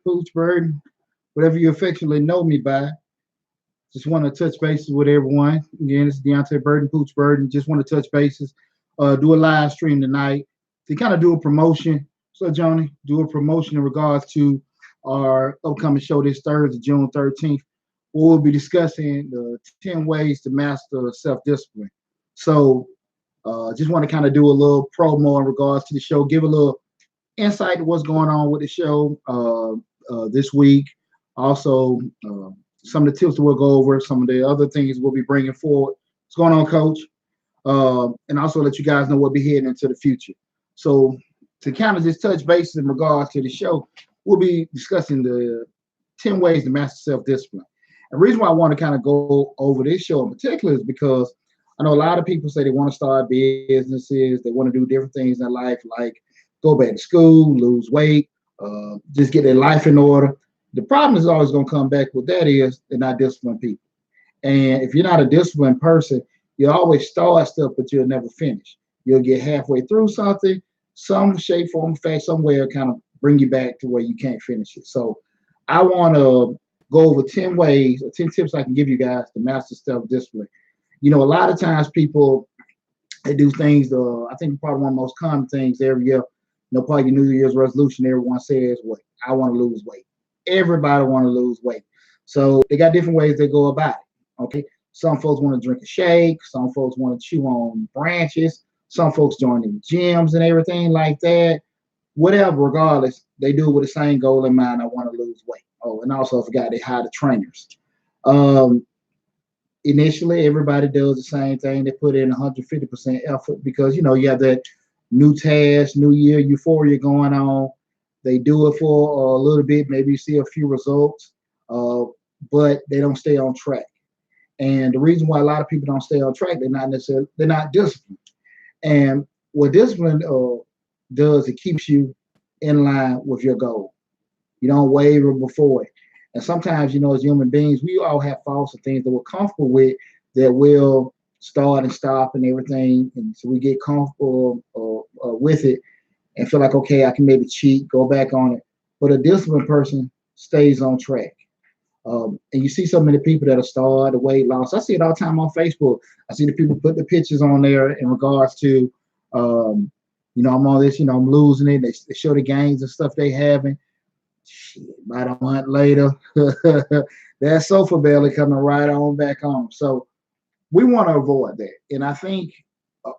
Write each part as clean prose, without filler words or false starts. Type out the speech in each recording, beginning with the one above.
Pooch Burden, whatever you affectionately know me by. Just want to touch bases with everyone. Again, it's Deonte Burden, Pooch Burden. Just want to touch bases. Do a live stream tonight to kind of do a promotion. So, Johnny, do a promotion in regards to our upcoming show this Thursday, June 13th. We'll be discussing the 10 ways to master self-discipline. So, just want to kind of do a little promo in regards to the show, give a little insight to what's going on with the show this week. Also, some of the tips that we'll go over, some of the other things we'll be bringing forward. What's going on, Coach? And also let you guys know what we'll be heading into the future. So, to kind of just touch bases in regards to the show, we'll be discussing the 10 ways to master self-discipline. And the reason why I want to kind of go over this show in particular is because I know a lot of people say they want to start businesses, they want to do different things in life, like go back to school, lose weight, just get their life in order. The problem is always going to come back with that is they're not disciplined people. And if you're not a disciplined person, you always start stuff, but you'll never finish. You'll get halfway through something, some shape, form, fact, somewhere kind of bring you back to where you can't finish it. So I want to go over 10 ways or 10 tips I can give you guys to master self-discipline. You know, a lot of times people, they do things, I think probably one of the most common things every year, probably your New Year's resolution, everyone says, what, I want to lose weight. Everybody want to lose weight. So they got different ways they go about it, okay? Some folks want to drink a shake. Some folks want to chew on branches. Some folks join in gyms and everything like that. Whatever, regardless, they do it with the same goal in mind. I want to lose weight. Oh, and also I forgot they hire the trainers. Initially, everybody does the same thing. They put in 150% effort because, you have that new task, new year euphoria going on. They do it for a little bit, maybe you see a few results, but they don't stay on track. And the reason why a lot of people don't stay on track, they're not disciplined. And what discipline does, it keeps you in line with your goal. You don't waver before it. And sometimes, as human beings, we all have faults and things that we're comfortable with that will start and stop and everything. And so we get comfortable with it and feel like, okay, I can maybe cheat, go back on it. But a disciplined person stays on track. And you see so many people that are started weight loss. I see it all the time on Facebook. I see the people put the pictures on there in regards to, I'm on this, I'm losing it. They show the gains and stuff they having. Shit, about a month later, that sofa belly coming right on back on. So we want to avoid that. And I think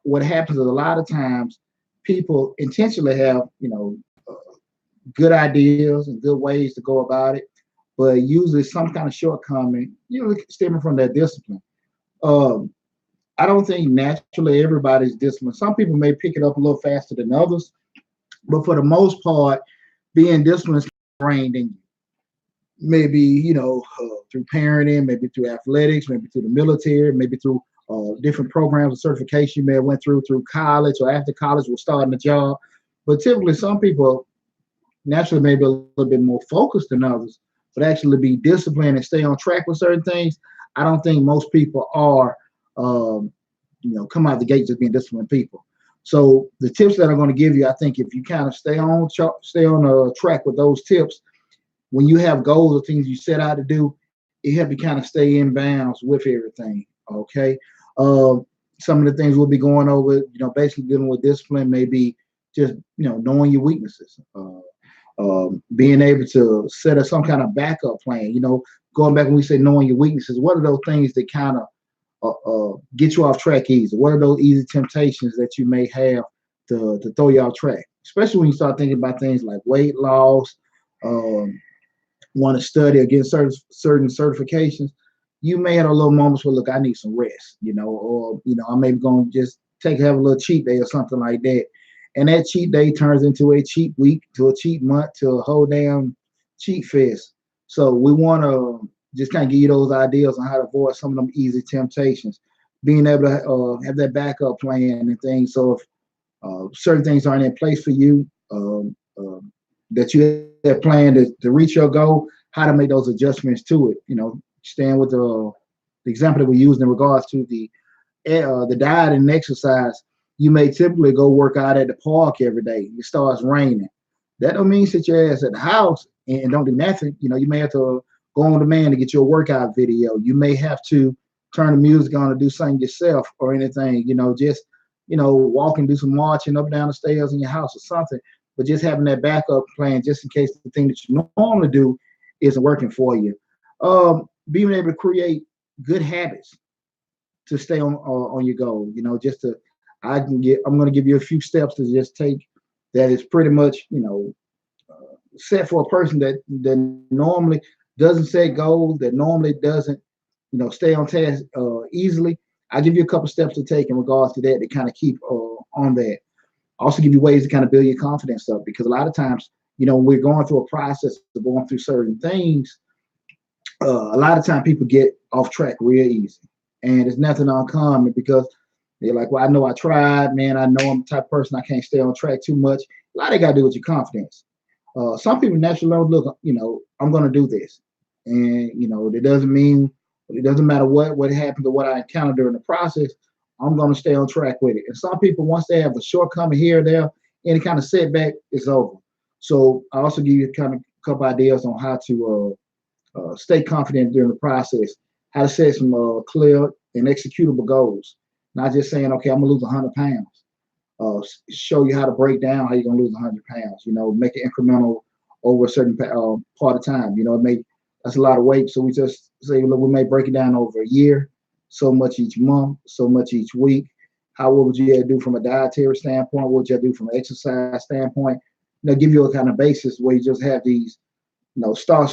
what happens is a lot of times people intentionally have, good ideas and good ways to go about it, but usually some kind of shortcoming, stemming from that discipline. I don't think naturally everybody's disciplined. Some people may pick it up a little faster than others, but for the most part, being disciplined is ingrained in you. Maybe, through parenting, maybe through athletics, maybe through the military, maybe through different programs of certification you may have went through college or after college or starting a job. But typically some people naturally may be a little bit more focused than others, but actually be disciplined and stay on track with certain things. I don't think most people are, come out the gate just being disciplined people. So the tips that I'm going to give you, I think if you kind of stay on track with those tips, when you have goals or things you set out to do, it helps you kind of stay in bounds with everything. Okay. Some of the things we'll be going over, basically dealing with discipline, maybe just, knowing your weaknesses, being able to set up some kind of backup plan, going back when we say knowing your weaknesses, what are those things that kind of get you off track easy? What are those easy temptations that you may have to throw you off track? Especially when you start thinking about things like weight loss, want to study or get certain certifications. You may have a little moments where, look, I need some rest, or, I may be going to just have a little cheat day or something like that. And that cheat day turns into a cheat week, to a cheat month, to a whole damn cheat fest. So we want to just kind of give you those ideas on how to avoid some of them easy temptations, being able to have that backup plan and things. So if certain things aren't in place for you, that you have planned to reach your goal, how to make those adjustments to it. Staying with the example that we used in regards to the diet and exercise. You may typically go work out at the park every day. It starts raining. That don't mean sit your ass at the house and don't do nothing, you may have to go on demand to get your workout video. You may have to turn the music on to do something yourself or anything, just, walk and do some marching up and down the stairs in your house or something. But just having that backup plan just in case the thing that you normally do isn't working for you. Being able to create good habits to stay on your goal, just to, I'm going to give you a few steps to just take that is pretty much, set for a person that normally doesn't set goals, that normally doesn't, stay on task easily. I'll give you a couple steps to take in regards to that to kind of keep on that. Also give you ways to kind of build your confidence up, because a lot of times, we're going through a process of going through certain things. A lot of time people get off track real easy, and it's nothing uncommon because they're like, well, I know I tried, man. I know I'm the type of person I can't stay on track too much. A lot of it got to do with your confidence. Some people naturally know, look, I'm going to do this. And, it doesn't mean, it doesn't matter what happens or what I encounter during the process, I'm going to stay on track with it. And some people, once they have a shortcoming here or there, any kind of setback, it's over. So I also give you kind of a couple ideas on how to stay confident during the process, how to set some clear and executable goals. Not just saying, okay, I'm going to lose 100 pounds. Show you how to break down how you're going to lose 100 pounds, make it incremental over a certain part of time. That's a lot of weight. So we just say, look, we may break it down over a year, so much each month, so much each week. What would you do from a dietary standpoint? What would you do from an exercise standpoint? Give you a kind of basis where you just have these, start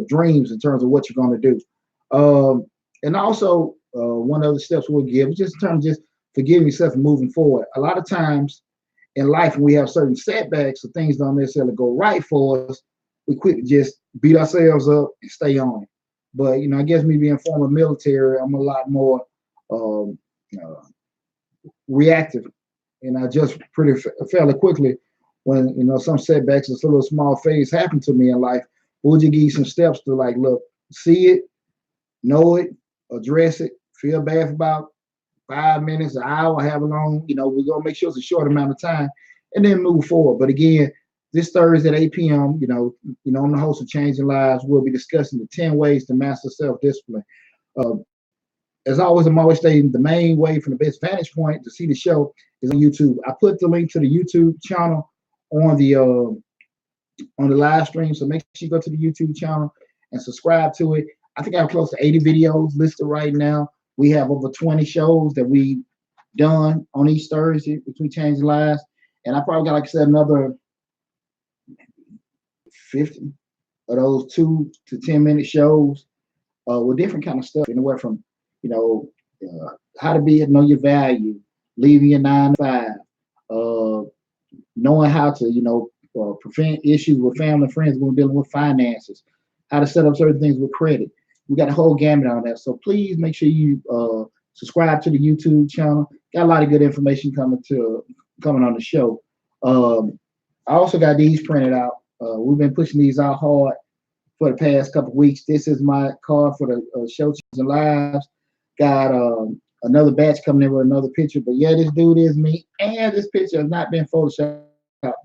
dreams in terms of what you're going to do. And also, one of the steps we'll give is just in terms of just forgiving yourself and moving forward. A lot of times in life, when we have certain setbacks or things don't necessarily go right for us, we quick just beat ourselves up and stay on it. But, I guess me being former military, I'm a lot more reactive. And I just fairly quickly when, some setbacks or some little small phase happen to me in life, we'll just give you some steps to like, look, see it, know it, address it, feel bad for about 5 minutes, an hour, however long, we're going to make sure it's a short amount of time and then move forward. But again, this Thursday at 8 p.m., on the host of Changing Lives, we'll be discussing the 10 ways to master self-discipline. As always, I'm always stating the main way from the best vantage point to see the show is on YouTube. I put the link to the YouTube channel on the live stream, so make sure you go to the YouTube channel and subscribe to it. I think I have close to 80 videos listed right now. We have over 20 shows that we've done on each Thursday between Changing Lives. And I probably got, like I said, another 50 of those 2 to 10-minute shows with different kind of stuff, anywhere from, how to know your value, leaving your 9 to 5, knowing how to, prevent issues with family and friends when dealing with finances, how to set up certain things with credit. We got a whole gamut on that. So please make sure you subscribe to the YouTube channel. Got a lot of good information coming on the show. I also got these printed out. We've been pushing these out hard for the past couple of weeks. This is my card for the show Changing Lives. Got another batch coming in with another picture. But yeah, this dude is me. And this picture has not been photoshopped.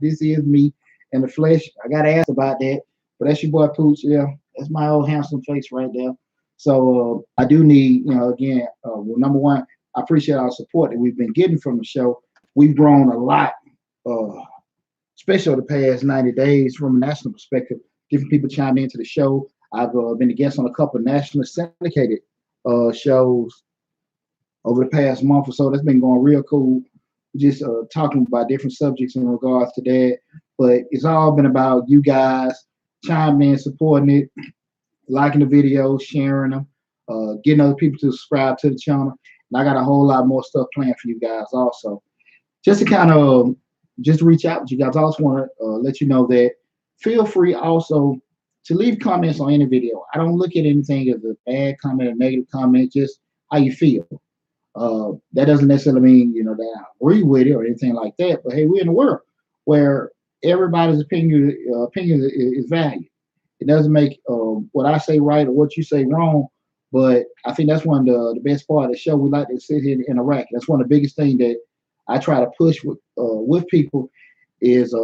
This is me in the flesh. I got asked about that. But that's your boy Pooch. Yeah, that's my old handsome face right there. So I do need, again, well, number one, I appreciate our support that we've been getting from the show. We've grown a lot, especially over the past 90 days from a national perspective. Different people chimed into the show. I've been a guest on a couple of national syndicated shows over the past month or so. That's been going real cool. Just talking about different subjects in regards to that. But it's all been about you guys chiming in, supporting it, liking the videos, sharing them, getting other people to subscribe to the channel. And I got a whole lot more stuff planned for you guys also. Just to kind of just reach out to you guys. I also want to let you know that feel free also to leave comments on any video. I don't look at anything as a bad comment or negative comment, just how you feel. That doesn't necessarily mean, that I agree with it or anything like that. But hey, we're in a world where everybody's opinion is valued. It doesn't make what I say right or what you say wrong, but I think that's one of the best part of the show. We like to sit here and interact. That's one of the biggest things that I try to push with people is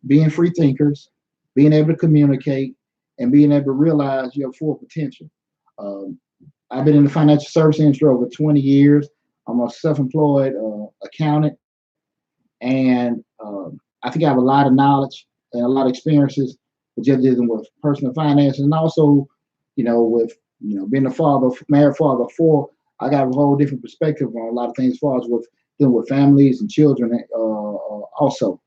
being free thinkers, being able to communicate, and being able to realize your full potential. Um, I've been in the financial service industry over 20 years. I'm a self-employed accountant, and I think I have a lot of knowledge and a lot of experiences with just dealing with personal finances, and also, with being a father, married father of four. I got a whole different perspective on a lot of things as far as with dealing with families and children, also.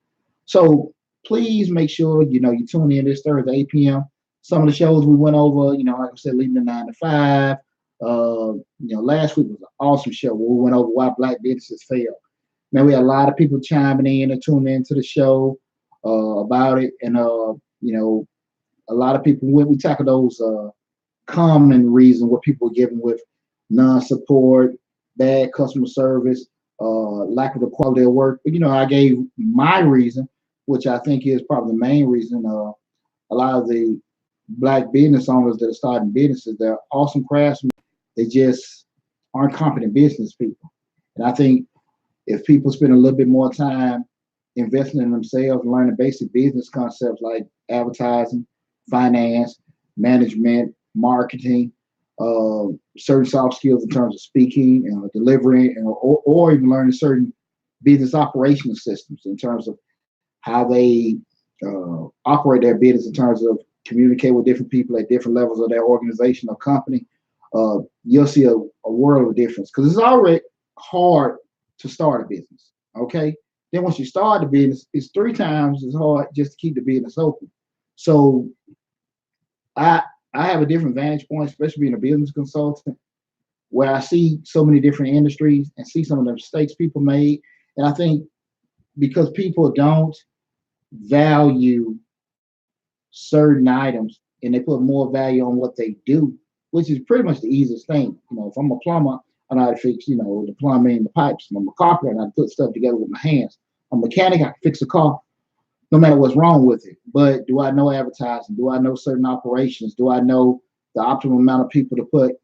So please make sure you tune in this Thursday 8 p.m. Some of the shows we went over, like I said, leaving the 9 to 5. Last week was an awesome show where we went over why black businesses fail. Man, we had a lot of people chiming in and tuning into the show about it, and a lot of people when we tackle those common reasons what people are giving with non-support, bad customer service, lack of the quality of work. But I gave my reason, which I think is probably the main reason. A lot of the black business owners that are starting businesses, they're awesome craftsmen. They just aren't competent business people. And I think if people spend a little bit more time investing in themselves and learning basic business concepts like advertising, finance, management, marketing, certain soft skills in terms of speaking and delivering, or even learning certain business operational systems in terms of how they operate their business in terms of communicate with different people at different levels of their organization or company, you'll see a world of difference, because it's already hard to start a business. Okay. Then once you start the business, it's 3 times as hard just to keep the business open. So I have a different vantage point, especially being a business consultant, where I see so many different industries and see some of the mistakes people made. And I think because people don't value certain items and they put more value on what they do, which is pretty much the easiest thing. If I'm a plumber, I know how to fix, the plumbing, the pipes. I'm a carpenter, and I put stuff together with my hands. I'm a mechanic, I can fix a car, no matter what's wrong with it. But do I know advertising? Do I know certain operations? Do I know the optimal amount of people to put,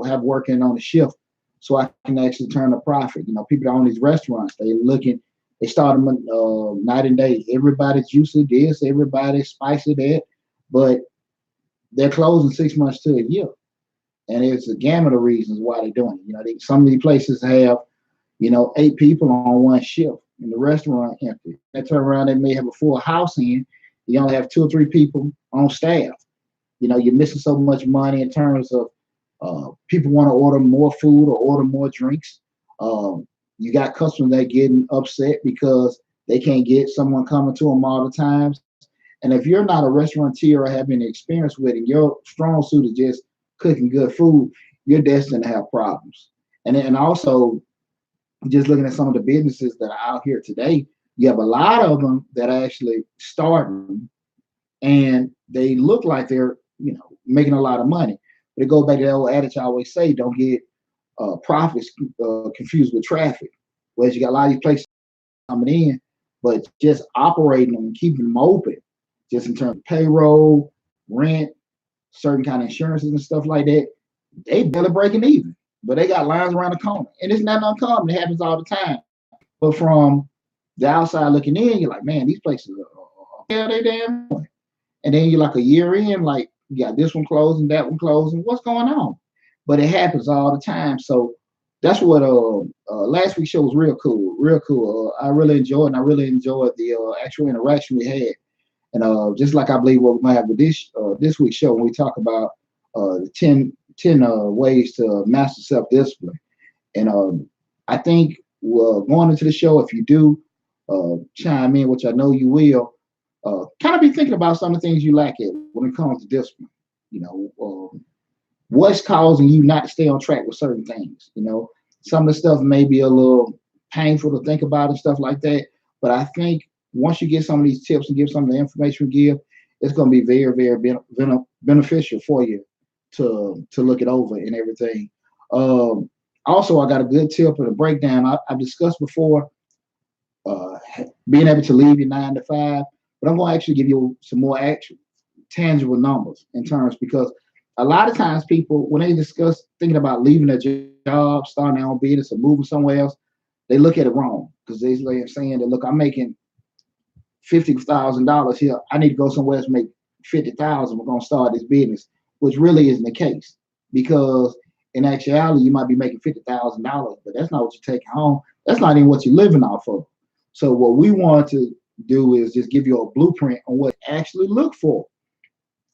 have working on a shift so I can actually turn a profit? People that own these restaurants, they start them night and day. Everybody's used to this, everybody's spicy that, but they're closing 6 months to a year. And it's a gamut of reasons why they're doing it. Some of these places have, 8 people on one shift, and the restaurant empty. They turn around, they may have a full house in. You only have 2 or 3 people on staff. You're missing so much money in terms of people want to order more food or order more drinks. You got customers that are getting upset because they can't get someone coming to them all the time. And if you're not a restaurateur or have any experience with it, your strong suit is just cooking good food, you're destined to have problems. And also, just looking at some of the businesses that are out here today, you have a lot of them that are actually starting, and they look like they're making a lot of money. But it goes back to that old adage I always say: don't get profits confused with traffic. Whereas you got a lot of these places coming in, but just operating them and keeping them open, just in terms of payroll, rent, certain kind of insurances and stuff like that, they barely breaking even, but they got lines around the corner, and it's not uncommon. It happens all the time. But from the outside looking in, you're like, man, these places are they damn. And then you're like a year in, like you got this one closing, that one closing. What's going on? But it happens all the time. So that's what last week's show was real cool, real cool. I really enjoyed, and I really enjoyed the actual interaction we had. And just like I believe what we're gonna have with this week's show, when we talk about the 10 ways to master self-discipline. And I think going into the show, if you do chime in, which I know you will, kind of be thinking about some of the things you lack at when it comes to discipline. What's causing you not to stay on track with certain things? Some of the stuff may be a little painful to think about and stuff like that, but I think once you get some of these tips and give some of the information we give, it's going to be very, very beneficial for you to look it over and everything. Also, I got a good tip and a breakdown. I've discussed before being able to leave your 9 to 5, but I'm going to actually give you some more actual tangible numbers in terms, because a lot of times people, when they discuss thinking about leaving their job, starting their own business, or moving somewhere else, they look at it wrong, because they're saying that, look, I'm making $50,000 here. I need to go somewhere else and make 50,000, we're gonna start this business, which really isn't the case because in actuality you might be making $50,000, but that's not what you're taking home. That's not even what you're living off of. So what we want to do is just give you a blueprint on what to actually look for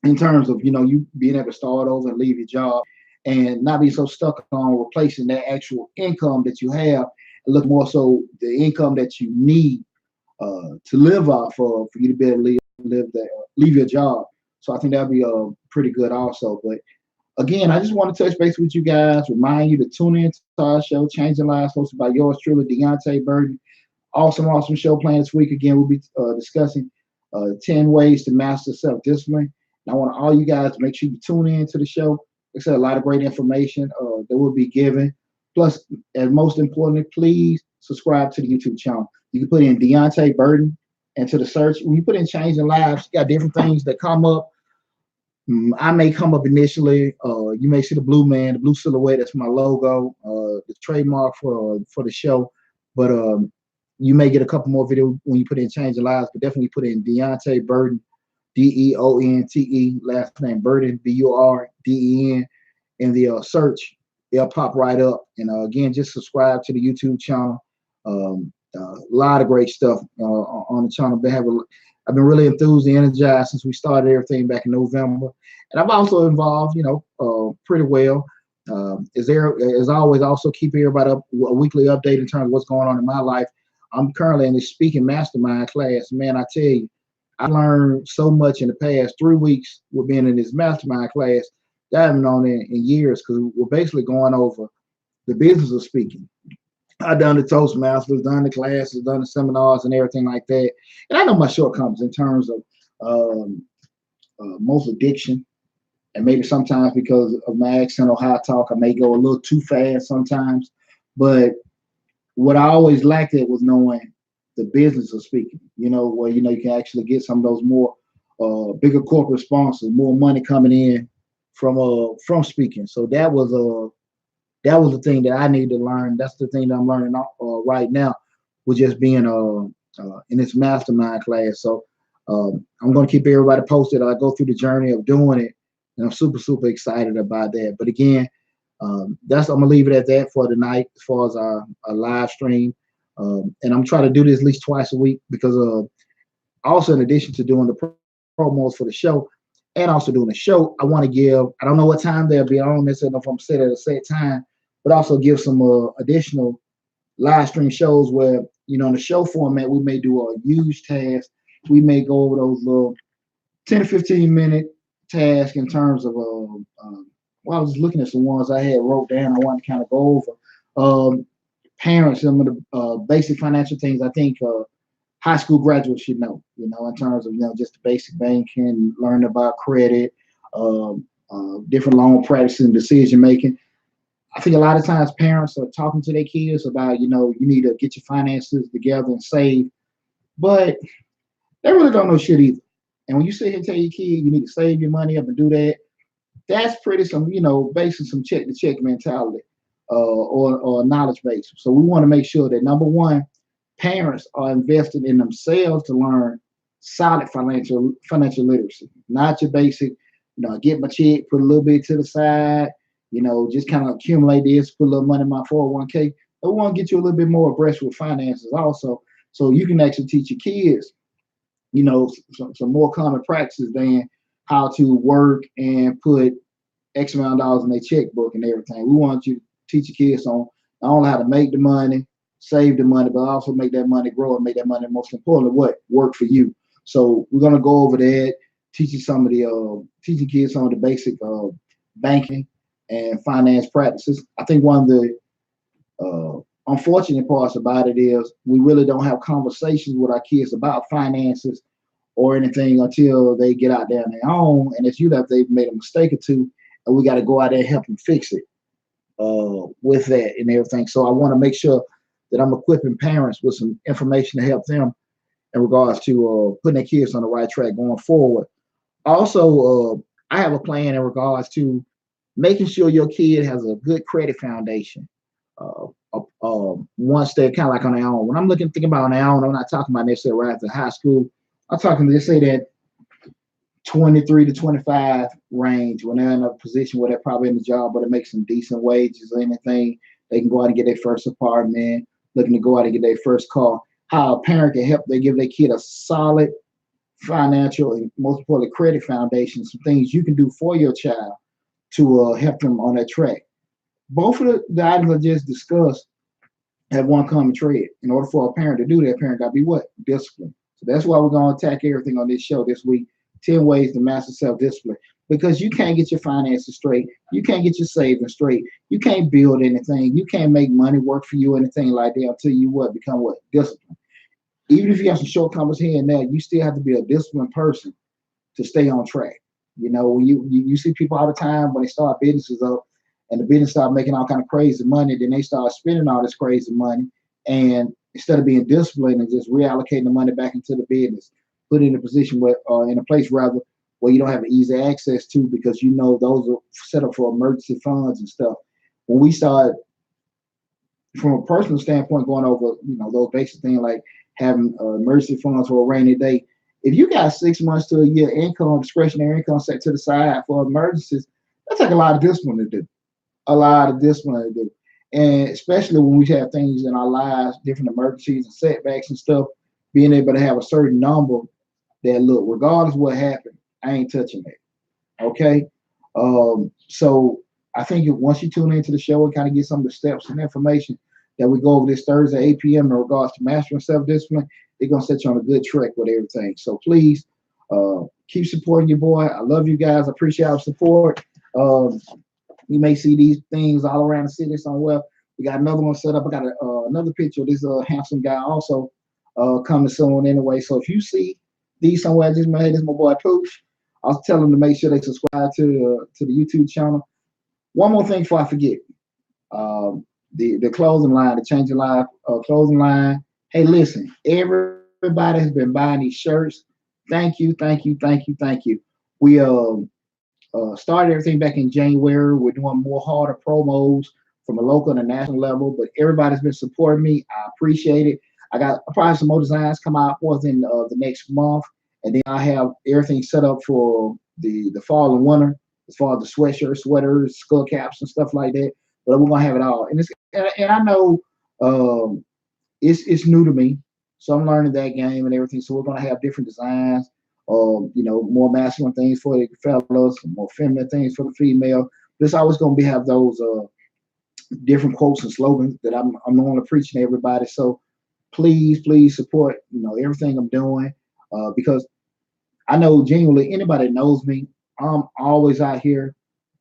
in terms of you being able to start over and leave your job and not be so stuck on replacing that actual income that you have and look more so the income that you need to live off of for you to be able to leave your job. So I think that'd be pretty good also. But again, I just want to touch base with you guys, remind you to tune in to our show, Changing Lives, hosted by yours truly, Deonte Burden. Awesome show planned this week. Again, we'll be discussing 10 ways to master self-discipline. And I want all you guys to make sure you tune in to the show. Like I said, a lot of great information that will be given. Plus, and most importantly, please subscribe to the YouTube channel. You can put in Deonte Burden into the search. When you put in Changing Lives, you got different things that come up. I may come up initially. You may see the blue man, the blue silhouette. That's my logo, the trademark for the show. But you may get a couple more videos when you put in Changing Lives. But definitely put in Deonte Burden, Deonte, last name Burden, Burden, in the search. It'll pop right up. And again, just subscribe to the YouTube channel. A lot of great stuff on the channel. I've been really enthused and energized since we started everything back in November. And I'm also involved, pretty well. As always, also keep everybody up a weekly update in terms of what's going on in my life. I'm currently in this speaking mastermind class. Man, I tell you, I learned so much in the past 3 weeks with being in this mastermind class that I haven't known in years because we're basically going over the business of speaking. I've done the Toastmasters, done the classes, done the seminars and everything like that. And I know my shortcomings in terms of most addiction. And maybe sometimes because of my accent or how I talk, I may go a little too fast sometimes. But what I always lacked at was knowing the business of speaking, where, you can actually get some of those more bigger corporate sponsors, more money coming in from speaking. So that was the thing that I need to learn. That's the thing that I'm learning right now with just being in this mastermind class. So I'm going to keep everybody posted. I go through the journey of doing it, and I'm super, super excited about that. But again, I'm going to leave it at that for tonight as far as our live stream. And I'm trying to do this at least twice a week because also in addition to doing the promos for the show and also doing the show, I want to give, I don't know what time they'll be. I don't necessarily know if I'm set at a set time, but also give some additional live stream shows where, in the show format, we may do a huge task. We may go over those little 10 to 15 minute tasks in terms of, I was just looking at some ones I had wrote down. I wanted to kind of go over. Parents, some of the basic financial things I think high school graduates should know, in terms of, just the basic banking, learn about credit, different loan practices and decision making. I think a lot of times parents are talking to their kids about, you need to get your finances together and save, but they really don't know shit either. And when you sit here and tell your kid you need to save your money up and do that, that's pretty some, basically some check to check mentality or knowledge base. So we want to make sure that number one, parents are invested in themselves to learn solid financial literacy, not your basic, get my check, put a little bit to the side, just kind of accumulate this, put a little money in my 401k. We want to get you a little bit more abreast with finances also, so you can actually teach your kids, some more common practices than how to work and put X amount of dollars in their checkbook and everything. We want you to teach your kids on not only how to make the money, save the money, but also make that money grow and make that money, most importantly, work for you. So we're gonna go over that, teaching kids some of the basic banking and finance practices. I think one of the unfortunate parts about it is we really don't have conversations with our kids about finances or anything until they get out there on their own. And it's usually if they've made a mistake or two, and we got to go out there and help them fix it with that and everything. So I want to make sure that I'm equipping parents with some information to help them in regards to putting their kids on the right track going forward. Also, I have a plan in regards to making sure your kid has a good credit foundation. Once they're kind of like on their own. When I'm thinking about on their own, I'm not talking about necessarily right after high school. I'm talking, just say that 23 to 25 range, when they're in a position where they're probably in the job, but it makes some decent wages or anything, they can go out and get their first apartment, looking to go out and get their first car. How a parent can help, they give their kid a solid financial and most importantly credit foundation, some things you can do for your child to help them on that track. Both of the items I just discussed have one common thread. In order for a parent to do that, parent got to be what? Discipline. So that's why we're going to attack everything on this show this week. 10 ways to master self-discipline. Because you can't get your finances straight. You can't get your savings straight. You can't build anything. You can't make money work for you or anything like that until you what? Become what? Discipline. Even if you have some shortcomings here and there, you still have to be a disciplined person to stay on track. You know, when you see people all the time when they start businesses up and the business start making all kind of crazy money, then they start spending all this crazy money. And instead of being disciplined and just reallocating the money back into the business, put it in a position where, in a place rather, where you don't have easy access to because you know those are set up for emergency funds and stuff. When we start, from a personal standpoint, going over, those basic things like having emergency funds for a rainy day, if you got 6 months to a year income, discretionary income set to the side for emergencies, that takes a lot of discipline to do. A lot of discipline to do. And especially when we have things in our lives, different emergencies and setbacks and stuff, being able to have a certain number that, look, regardless of what happened, I ain't touching that. Okay? So I think once you tune into the show and kind of get some of the steps and information that we go over this Thursday, 8 p.m. in regards to mastering self-discipline, they're going to set you on a good track with everything. So please keep supporting your boy. I love you guys. I appreciate our support. You may see these things all around the city somewhere. We got another one set up. I got another picture of this handsome guy also coming soon anyway. So if you see these somewhere, this is my boy Pooch. I'll tell them to make sure they subscribe to the YouTube channel. One more thing before I forget. The clothing line, the Changing Life clothing line. Hey, listen, everybody has been buying these shirts. Thank you. We started everything back in January. We're doing more harder promos from a local and a national level, but everybody's been supporting me. I appreciate it. I got probably some more designs come out within the next month, and then I have everything set up for the fall and winter as far as the sweatshirts, sweaters, skull caps, and stuff like that. But we're gonna have it all, and I know it's new to me, so I'm learning that game and everything. So we're gonna have different designs. More masculine things for the fellas, more feminine things for the female. There's always going to have those different quotes and slogans that I'm normally preaching to everybody. So please support, everything I'm doing because I know genuinely anybody that knows me, I'm always out here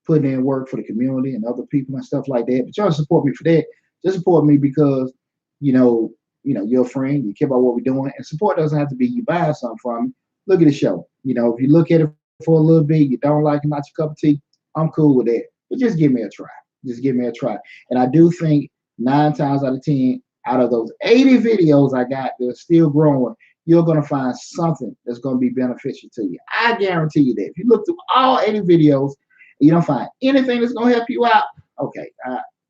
putting in work for the community and other people and stuff like that. But y'all support me for that. Just support me because, you're a friend, you care about what we're doing, and support doesn't have to be you buying something from me. Look at the show. If you look at it for a little bit, you don't like it, not your cup of tea, I'm cool with that. But just give me a try. Just give me a try. And I do think 9 times out of 10, out of those 80 videos I got that are still growing, you're going to find something that's going to be beneficial to you. I guarantee you that. If you look through all 80 videos and you don't find anything that's going to help you out, okay,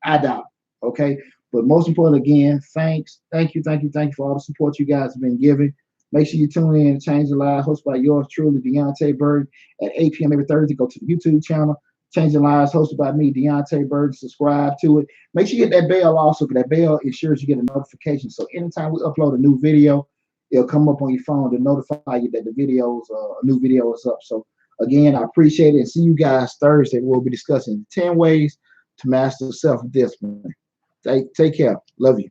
I doubt it. Okay. But most importantly, again, thanks. Thank you for all the support you guys have been giving. Make sure you tune in to Change the Lives, hosted by yours truly, Deonte Burden, at 8 p.m. every Thursday. Go to the YouTube channel, Changing Lives, hosted by me, Deonte Burden. Subscribe to it. Make sure you hit that bell also, because that bell ensures you get a notification. So anytime we upload a new video, it'll come up on your phone to notify you that a new video is up. So again, I appreciate it, and see you guys Thursday. We'll be discussing 10 ways to master self-discipline. Take care. Love you.